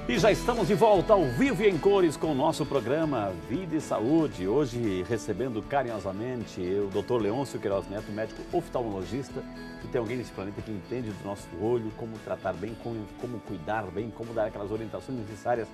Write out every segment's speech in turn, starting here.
E já estamos de volta ao vivo e em cores com o nosso programa Vida e Saúde. Hoje recebendo carinhosamente o Dr. Leôncio Queiroz Neto, médico oftalmologista, que tem alguém nesse planeta que entende do nosso olho, como tratar bem, como cuidar bem, como dar aquelas orientações necessárias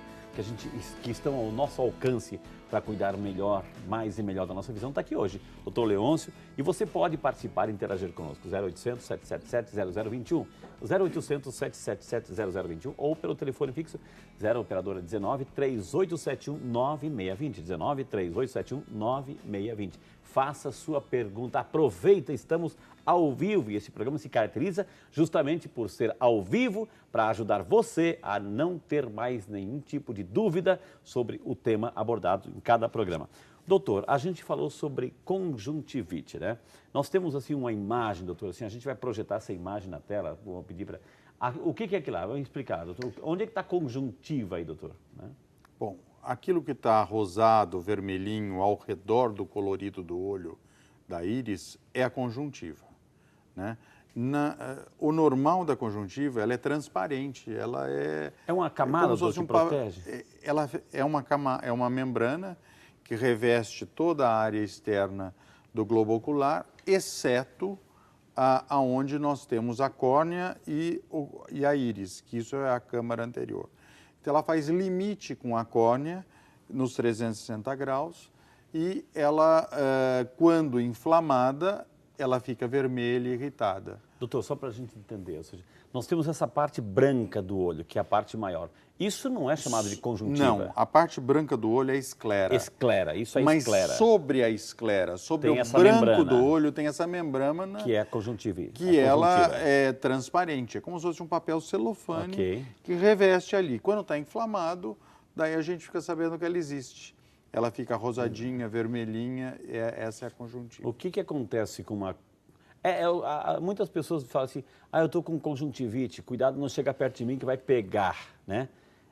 que estão ao nosso alcance para cuidar melhor, mais e melhor da nossa visão. Está aqui hoje, Dr. Leôncio, e você pode participar e interagir conosco, 0800 777 0021, 0800 777 0021 ou pelo telefone fixo 0 operadora 19 3871 9620, 19 3871 9620. Faça sua pergunta, aproveita, estamos ao vivo e esse programa se caracteriza justamente por ser ao vivo para ajudar você a não ter mais nenhum tipo de dúvida sobre o tema abordado em cada programa. Doutor, a gente falou sobre conjuntivite, né? Nós temos assim uma imagem, doutor, assim, a gente vai projetar essa imagem na tela, vou pedir para... O que é aquilo lá? Vamos explicar, doutor. Onde é que está a conjuntiva aí, doutor? Né? Bom, aquilo que está rosado, vermelhinho, ao redor do colorido do olho, da íris, é a conjuntiva, né? O normal da conjuntiva, ela é transparente, ela é... É uma camada que protege? Ela é uma membrana que reveste toda a área externa do globo ocular, exceto aonde nós temos a córnea e a íris, que isso é a câmara anterior. Então, ela faz limite com a córnea nos 360 graus e ela, quando inflamada, ela fica vermelha e irritada. Doutor, só para a gente entender, ou seja, nós temos essa parte branca do olho, que é a parte maior. Isso não é chamado de conjuntiva? Não, a parte branca do olho é esclera. Esclera, isso é Mas esclera. Mas sobre a esclera, sobre tem o essa branco membrana, do olho, tem essa membrana... Que é a conjuntiva. Que ela é transparente, é como se fosse um papel celofane que reveste ali. Quando está inflamado, daí a gente fica sabendo que ela existe. Ela fica rosadinha, vermelhinha, essa é a conjuntiva. O que acontece com uma... muitas pessoas falam assim, eu estou com conjuntivite, cuidado, não chega perto de mim que vai pegar, né?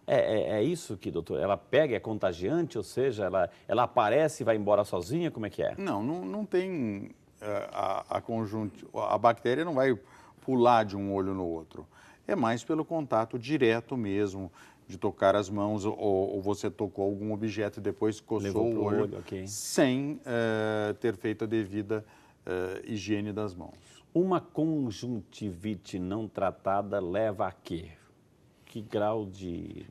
É isso que, doutor, ela pega, é contagiante, ou seja, ela aparece e vai embora sozinha, como é que é? Não tem... A bactéria não vai pular de um olho no outro. É mais pelo contato direto mesmo, de tocar as mãos, ou você tocou algum objeto e depois coçou o olho, sem ter feito a devida higiene das mãos. Uma conjuntivite não tratada leva a quê? Que grau de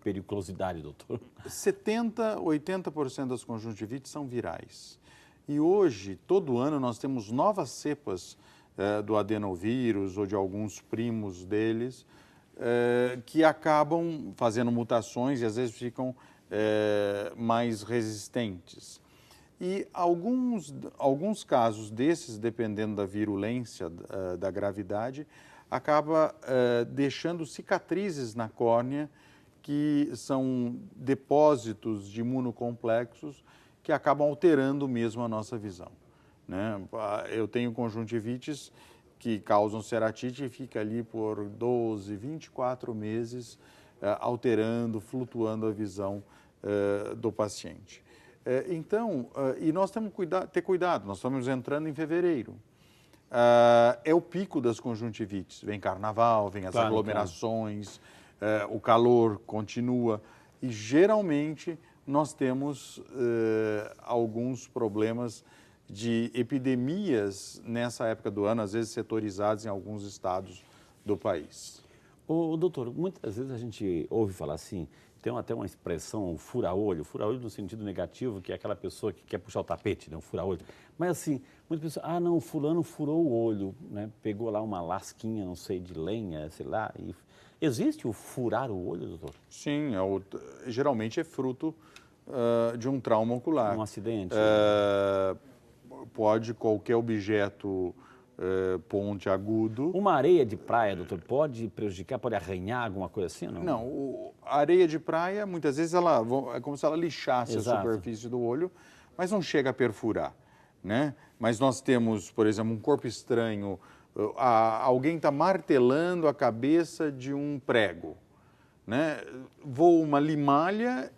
periculosidade, doutor? 70%, 80% das conjuntivites são virais. E hoje, todo ano, nós temos novas cepas do adenovírus ou de alguns primos deles que acabam fazendo mutações e às vezes ficam mais resistentes. E alguns casos desses, dependendo da virulência, da gravidade, acaba deixando cicatrizes na córnea, que são depósitos de imunocomplexos que acabam alterando mesmo a nossa visão, né? Eu tenho conjuntivites que causam ceratite e fica ali por 12, 24 meses alterando, flutuando a visão do paciente. Então, e nós temos que ter cuidado, nós estamos entrando em fevereiro. É o pico das conjuntivites, vem carnaval, vem as aglomerações, o calor continua e geralmente nós temos alguns problemas de epidemias nessa época do ano, às vezes setorizados em alguns estados do país. Doutor, muitas vezes a gente ouve falar assim, tem até uma expressão fura-olho no sentido negativo, que é aquela pessoa que quer puxar o tapete, né, um fura-olho. Mas assim, muitas pessoas, não, fulano furou o olho, né, pegou lá uma lasquinha, não sei, de lenha, sei lá. Existe o furar o olho, doutor? Sim, geralmente é fruto de um trauma ocular. Um acidente? Pode qualquer objeto pontiagudo. Uma areia de praia, doutor, pode prejudicar, pode arranhar alguma coisa assim ou não? Não, a areia de praia, muitas vezes, é como se ela lixasse a superfície do olho, mas não chega a perfurar, né? Mas nós temos, por exemplo, um corpo estranho, alguém está martelando a cabeça de um prego, né? Voa uma limalha,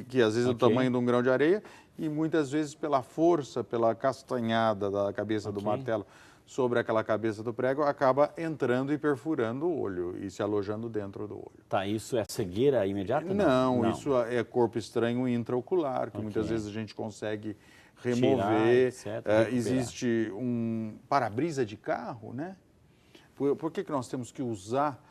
que às vezes é do tamanho de um grão de areia, e muitas vezes pela força, pela castanhada da cabeça do martelo sobre aquela cabeça do prego, acaba entrando e perfurando o olho e se alojando dentro do olho. Tá, isso é cegueira imediata? Não, isso é corpo estranho intraocular, que muitas vezes a gente consegue remover. Tirar, etc., existe um para-brisa de carro, né? Por que nós temos que usar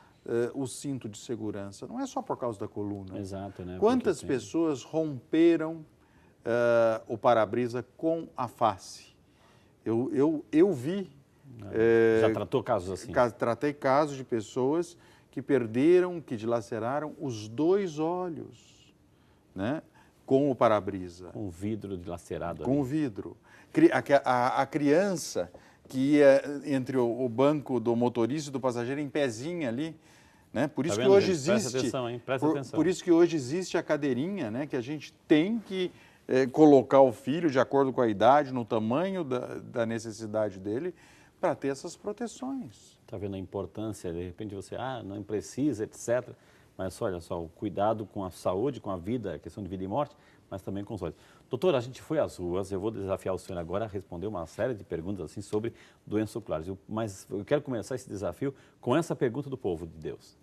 o cinto de segurança? Não é só por causa da coluna. Exato, né? Quantas pessoas romperam o para-brisa com a face? Eu vi... Já tratou casos assim? Tratei casos de pessoas que perderam, que dilaceraram os 2 olhos, né? Com o para-brisa. Com o vidro dilacerado. Com o vidro. A criança que ia entre o banco do motorista e do passageiro em pezinho ali, né? Por isso que hoje existe... Presta atenção, hein? Presta atenção. Por isso que hoje existe a cadeirinha, né? Que a gente tem que colocar o filho de acordo com a idade, no tamanho da necessidade dele, para ter essas proteções. Está vendo a importância? De repente você, não precisa, etc. Mas olha só, o cuidado com a saúde, com a vida, a questão de vida e morte, mas também com os olhos. Doutor, a gente foi às ruas, eu vou desafiar o senhor agora a responder uma série de perguntas assim sobre doenças oculares. Mas eu quero começar esse desafio com essa pergunta do povo de Deus.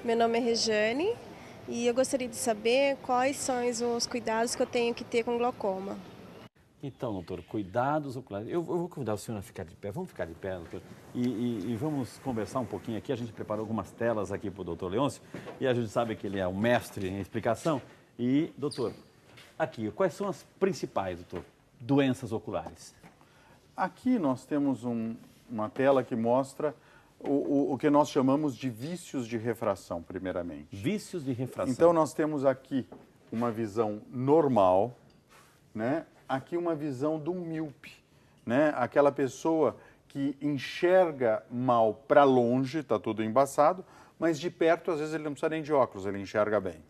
Meu nome é Rejane e eu gostaria de saber quais são os cuidados que eu tenho que ter com glaucoma. Então, doutor, cuidados oculares. Eu vou convidar o senhor a ficar de pé. Vamos ficar de pé, doutor. E vamos conversar um pouquinho aqui. A gente preparou algumas telas aqui para o doutor Leôncio e a gente sabe que ele é um mestre em explicação. E, doutor, aqui, quais são as principais, doutor, doenças oculares? Aqui nós temos uma tela que mostra o que nós chamamos de vícios de refração, primeiramente. Vícios de refração. Então, nós temos aqui uma visão normal, né? Aqui uma visão do míope, né? Aquela pessoa que enxerga mal para longe, está tudo embaçado, mas de perto, às vezes, ele não precisa nem de óculos, ele enxerga bem.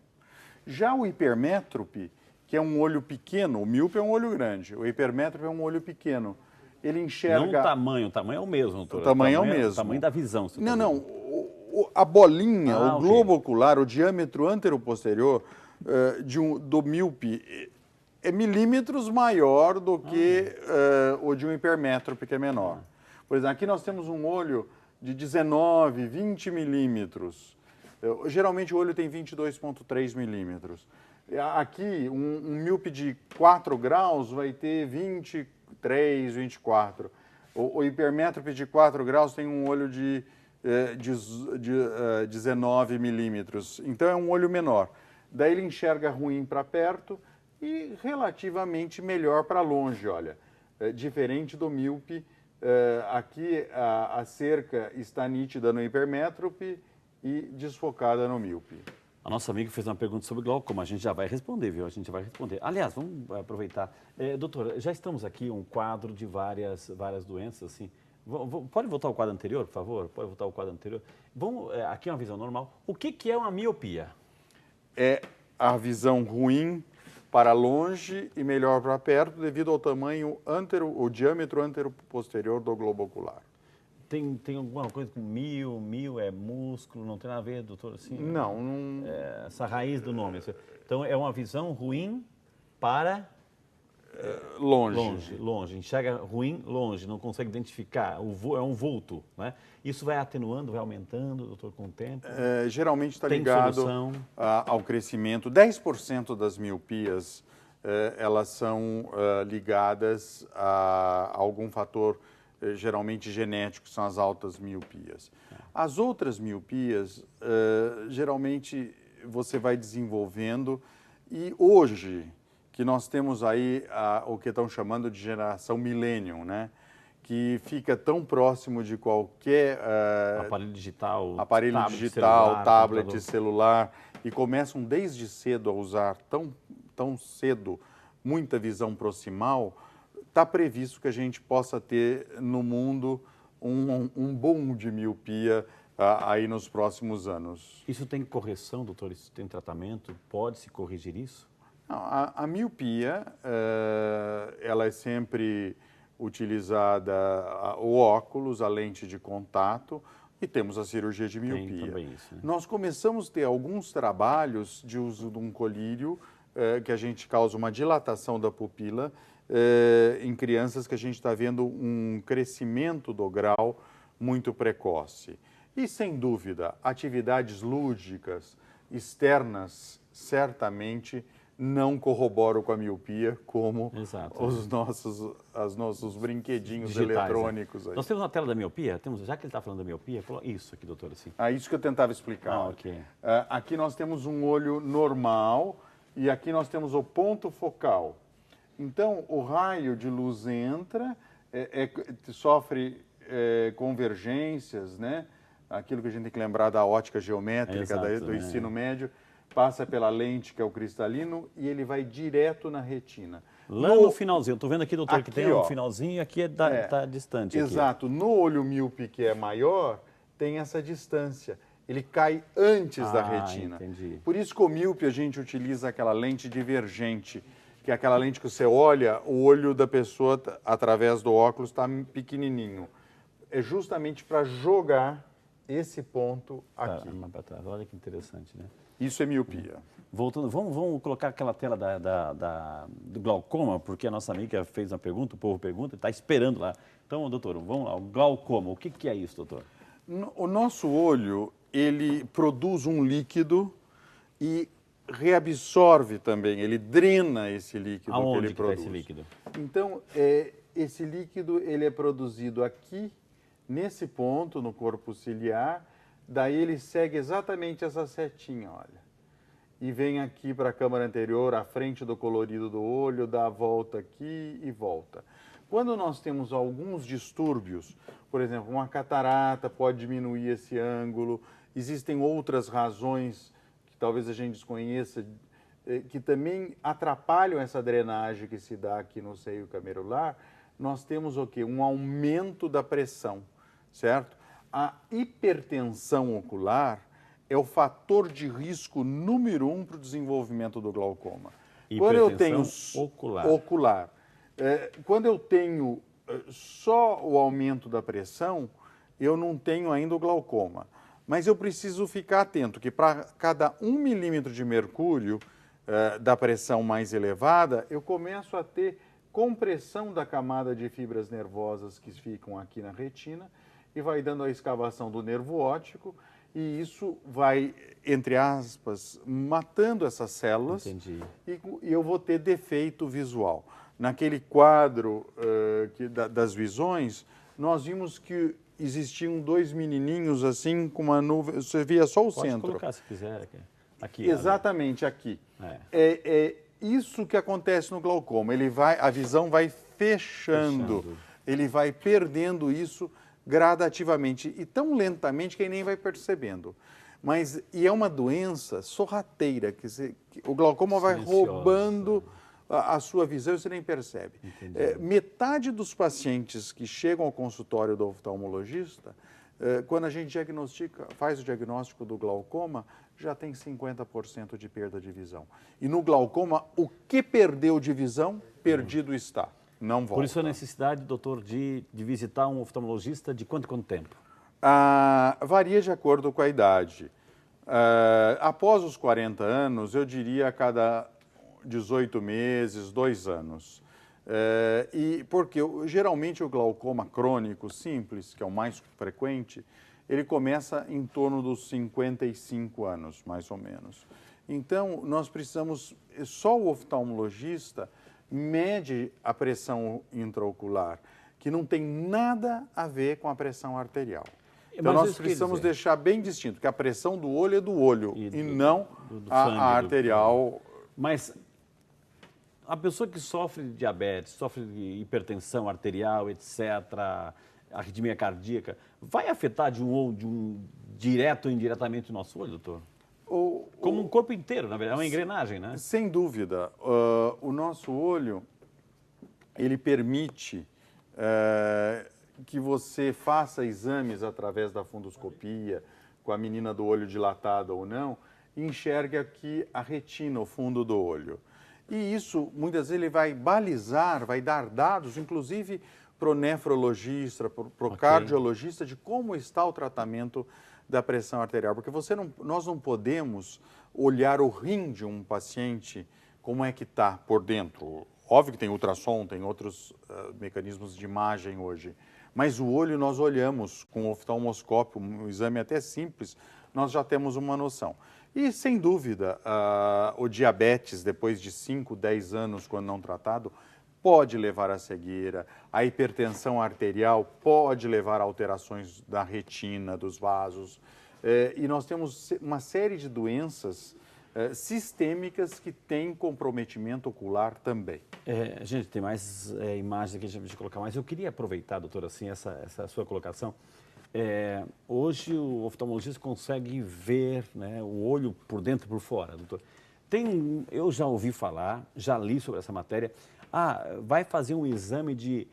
Já o hipermétrope, que é um olho pequeno, o míope é um olho grande, o hipermétrope é um olho pequeno. Ele enxerga... Não o tamanho é o mesmo, doutor. O tamanho é o mesmo. O tamanho da visão. Não, a bolinha, o globo ocular, o diâmetro anteroposterior do míope é milímetros maior do que o de um hipermétrope, que é menor. Por exemplo, aqui nós temos um olho de 19, 20 milímetros. Geralmente o olho tem 22,3 milímetros. Aqui, um míope de 4 graus vai ter 23, 24. O hipermétrope de 4 graus tem um olho de 19 milímetros. Então é um olho menor. Daí ele enxerga ruim para perto e relativamente melhor para longe, olha. Diferente do míope, aqui a cerca está nítida no hipermétrope e desfocada no míope. A nossa amiga fez uma pergunta sobre glaucoma, a gente já vai responder, viu? A gente vai responder. Aliás, vamos aproveitar. Doutor, já estamos aqui um quadro de várias doenças, assim. Pode voltar ao quadro anterior, por favor? Pode voltar ao quadro anterior. Aqui é uma visão normal. O que é uma miopia? É a visão ruim para longe e melhor para perto devido ao tamanho o diâmetro anteroposterior do globo ocular. Tem alguma coisa com mio é músculo, não tem nada a ver, doutor? Assim, não. Essa raiz do nome. Então, é uma visão ruim para... Longe. Enxerga ruim longe, não consegue identificar. É um vulto, né? Isso vai atenuando, vai aumentando, doutor, com o tempo? Geralmente está ligado ao crescimento. 10% das miopias, elas são ligadas a algum fator geralmente genético, são as altas miopias. As outras miopias, geralmente você vai desenvolvendo e hoje que nós temos aí o que estão chamando de geração millennium, né? Que fica tão próximo de qualquer aparelho digital, tablet, celular, e começam desde cedo a usar tão cedo muita visão proximal. Está previsto que a gente possa ter no mundo um boom de miopia aí nos próximos anos. Isso tem correção, doutor? Isso tem tratamento? Pode-se corrigir isso? Não, a miopia, ela é sempre utilizada o óculos, a lente de contato e temos a cirurgia de miopia. Tem também isso, né? Nós começamos a ter alguns trabalhos de uso de um colírio que a gente causa uma dilatação da pupila em crianças que a gente está vendo um crescimento do grau muito precoce. E, sem dúvida, atividades lúdicas externas certamente não corroboram com a miopia, como os nossos brinquedinhos digitais, eletrônicos. Aí. Nós temos na tela da miopia, já que ele está falando da miopia, isso aqui, doutor, assim. Isso que eu tentava explicar. Ok. Aqui nós temos um olho normal e aqui nós temos o ponto focal. Então, o raio de luz entra, sofre convergências, né? Aquilo que a gente tem que lembrar da ótica geométrica do ensino médio, passa pela lente, que é o cristalino, e ele vai direto na retina. Lá no finalzinho, estou vendo aqui, doutor, que tem um finalzinho e aqui está distante. Exato. Aqui. No olho míope, que é maior, tem essa distância. Ele cai antes da retina. Entendi. Por isso que o míope a gente utiliza aquela lente divergente, que é aquela lente que você olha, o olho da pessoa, através do óculos, está pequenininho. É justamente para jogar esse ponto aqui. Olha que interessante, né? Isso é miopia. Voltando, vamos colocar aquela tela do glaucoma, porque a nossa amiga fez uma pergunta, o povo pergunta, está esperando lá. Então, doutor, vamos lá, o glaucoma, o que é isso, doutor? O nosso olho, ele produz um líquido e reabsorve também, ele drena esse líquido que ele produz. Esse líquido? Então, esse líquido ele é produzido aqui, nesse ponto, no corpo ciliar, daí ele segue exatamente essa setinha, olha. E vem aqui para a câmara anterior, à frente do colorido do olho, dá a volta aqui e volta. Quando nós temos alguns distúrbios, por exemplo, uma catarata pode diminuir esse ângulo, existem outras razões que talvez a gente desconheça, que também atrapalham essa drenagem que se dá aqui no seio camerular, nós temos o quê? Um aumento da pressão, certo? A hipertensão ocular é o fator de risco número 1 para o desenvolvimento do glaucoma. Quando eu tenho ocular. Quando eu tenho só o aumento da pressão, eu não tenho ainda o glaucoma. Mas eu preciso ficar atento que para cada 1 milímetro de mercúrio da pressão mais elevada, eu começo a ter compressão da camada de fibras nervosas que ficam aqui na retina e vai dando a escavação do nervo óptico e isso vai, entre aspas, matando essas células. Entendi. E eu vou ter defeito visual. Naquele quadro das visões, nós vimos que existiam 2 menininhos assim com uma nuvem, você via só o centro. Pode colocar se quiser. Aqui. Exatamente, aqui. É isso que acontece no glaucoma, a visão vai fechando, ele vai perdendo isso gradativamente e tão lentamente que ele nem vai percebendo. E é uma doença sorrateira, que o glaucoma vai roubando a sua visão e você nem percebe. Metade dos pacientes que chegam ao consultório do oftalmologista, quando a gente faz o diagnóstico do glaucoma, já tem 50% de perda de visão. E no glaucoma, o que perdeu de visão, perdido está. Não volta. Por isso a necessidade, doutor, de visitar um oftalmologista de quanto em quanto tempo? Varia de acordo com a idade. Após os 40 anos, eu diria a cada 18 meses, 2 anos. Porque geralmente o glaucoma crônico simples, que é o mais frequente, ele começa em torno dos 55 anos, mais ou menos. Então, nós precisamos, só o oftalmologista mede a pressão intraocular, que não tem nada a ver com a pressão arterial. Então, nós precisamos deixar bem distinto, que a pressão do olho é do olho e não a arterial. Mas a pessoa que sofre de diabetes, sofre de hipertensão arterial, etc., arritmia cardíaca, vai afetar direto ou indiretamente o nosso olho, doutor? Como um corpo inteiro, na verdade, é uma engrenagem, né? Sem dúvida. O nosso olho, ele permite que você faça exames através da fundoscopia, com a menina do olho dilatada ou não, e enxergue aqui a retina, o fundo do olho. E isso, muitas vezes, ele vai balizar, vai dar dados, inclusive para o nefrologista, para o cardiologista, de como está o tratamento da pressão arterial. Porque nós não podemos olhar o rim de um paciente como é que está por dentro. Óbvio que tem ultrassom, tem outros mecanismos de imagem hoje, mas o olho nós olhamos com o oftalmoscópio, um exame até simples, nós já temos uma noção. E, sem dúvida, o diabetes, depois de 5, 10 anos, quando não tratado, pode levar à cegueira. A hipertensão arterial pode levar a alterações da retina, dos vasos. E nós temos uma série de doenças sistêmicas que têm comprometimento ocular também. Gente, tem mais imagens aqui, a gente vai colocar mais. Eu queria aproveitar, doutor, assim, essa sua colocação. Hoje o oftalmologista consegue ver, né, o olho por dentro e por fora, doutor. Eu já ouvi falar, já li sobre essa matéria, vai fazer um exame de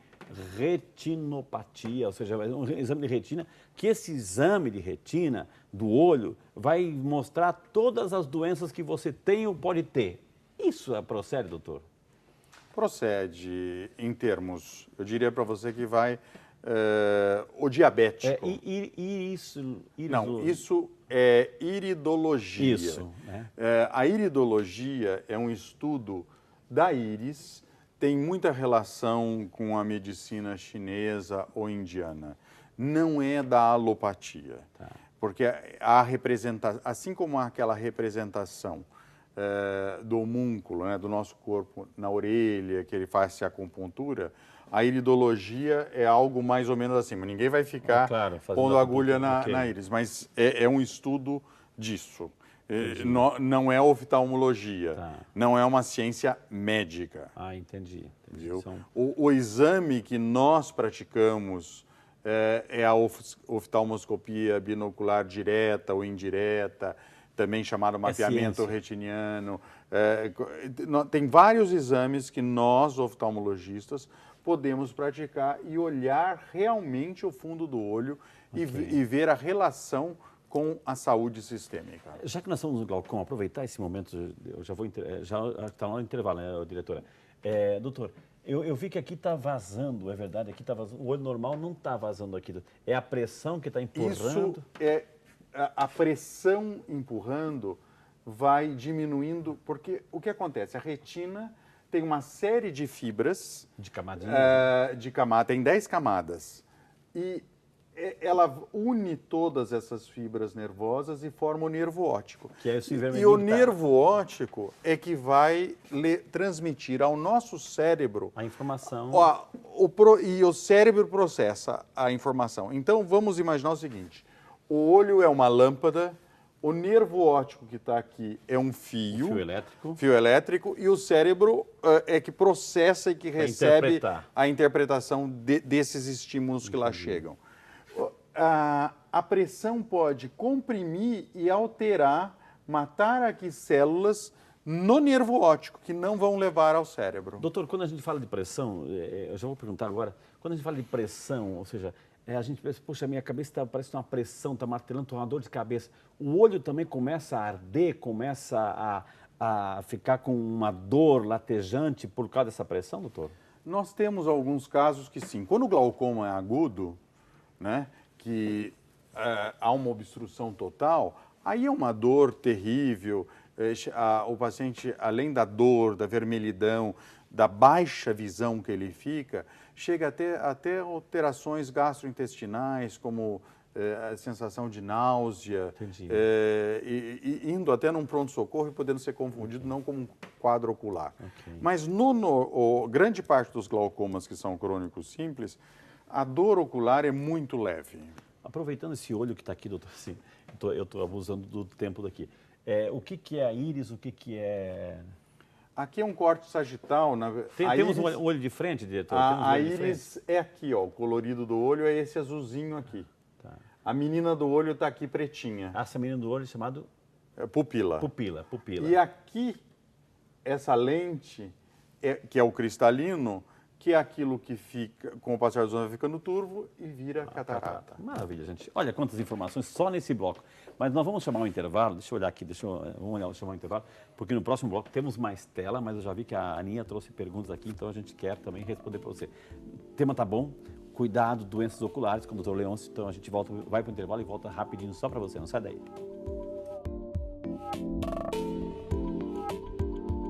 retinopatia, ou seja, um exame de retina, que esse exame de retina do olho vai mostrar todas as doenças que você tem ou pode ter. Isso procede, doutor? Procede em termos, eu diria para você que vai o diabético. Não, isso é iridologia. Isso. A iridologia é um estudo da íris, tem muita relação com a medicina chinesa ou indiana. Não é da alopatia. Tá. Porque assim como aquela representação do homúnculo, né, do nosso corpo na orelha, que ele faz a acupuntura, a iridologia é algo mais ou menos assim. Mas ninguém vai ficar pondo agulha na íris, mas é um estudo disso. Não é oftalmologia, não é uma ciência médica. Entendi. Viu? O exame que nós praticamos é a oftalmoscopia binocular direta ou indireta, também chamado mapeamento retiniano. Tem vários exames que nós, oftalmologistas, podemos praticar e olhar realmente o fundo do olho e ver a relação com a saúde sistêmica. Já que nós estamos no glaucoma, aproveitar esse momento, eu já está no intervalo, né, diretora? Doutor, eu vi que aqui está vazando, é verdade? Aqui está vazando. O olho normal não está vazando aqui. É a pressão que está empurrando? Isso é a pressão empurrando vai diminuindo, porque o que acontece? A retina tem uma série de fibras. De camadinhas? Tem 10 camadas. E ela une todas essas fibras nervosas e forma o nervo óptico. Que é esse e o nervo óptico é que vai transmitir ao nosso cérebro a informação. E o cérebro processa a informação. Então, vamos imaginar o seguinte. O olho é uma lâmpada, o nervo óptico que está aqui é um fio elétrico, e o cérebro é que processa e que recebe a interpretação desses estímulos que lá chegam. A pressão pode comprimir e alterar, matar aqui células no nervo óptico, que não vão levar ao cérebro. Doutor, quando a gente fala de pressão, eu já vou perguntar agora, quando a gente fala de pressão, ou seja, a gente pensa, poxa, minha cabeça parece uma pressão, está martelando, estou uma dor de cabeça. O olho também começa a arder, começa a ficar com uma dor latejante por causa dessa pressão, doutor? Nós temos alguns casos que sim. Quando o glaucoma é agudo, né, que há uma obstrução total, aí é uma dor terrível. O paciente, além da dor, da vermelhidão, da baixa visão que ele fica, chega até alterações gastrointestinais, como a sensação de náusea, indo até num pronto-socorro e podendo ser confundido não como um quadro ocular. Mas grande parte dos glaucomas que são crônicos simples, a dor ocular é muito leve. Aproveitando esse olho que está aqui, doutor, assim, eu estou abusando do tempo daqui. O que é a íris, o que é... Aqui é um corte sagital. Temos um olho de frente, diretor? A íris é aqui, ó, o colorido do olho é esse azulzinho aqui. Tá. A menina do olho está aqui pretinha. Essa menina do olho é chamada? Pupila. Pupila. E aqui, essa lente, que é o cristalino, que é aquilo que fica, com o passar dos anos, vai ficando turvo e vira catarata. Maravilha, gente. Olha quantas informações só nesse bloco. Mas nós vamos chamar um intervalo, deixa eu olhar aqui, vamos chamar um intervalo, porque no próximo bloco temos mais tela, mas eu já vi que a Aninha trouxe perguntas aqui, então a gente quer também responder para você. O tema tá bom, cuidado, doenças oculares, com o Dr. Leôncio, então a gente vai para o intervalo e volta rapidinho só para você, não sai daí.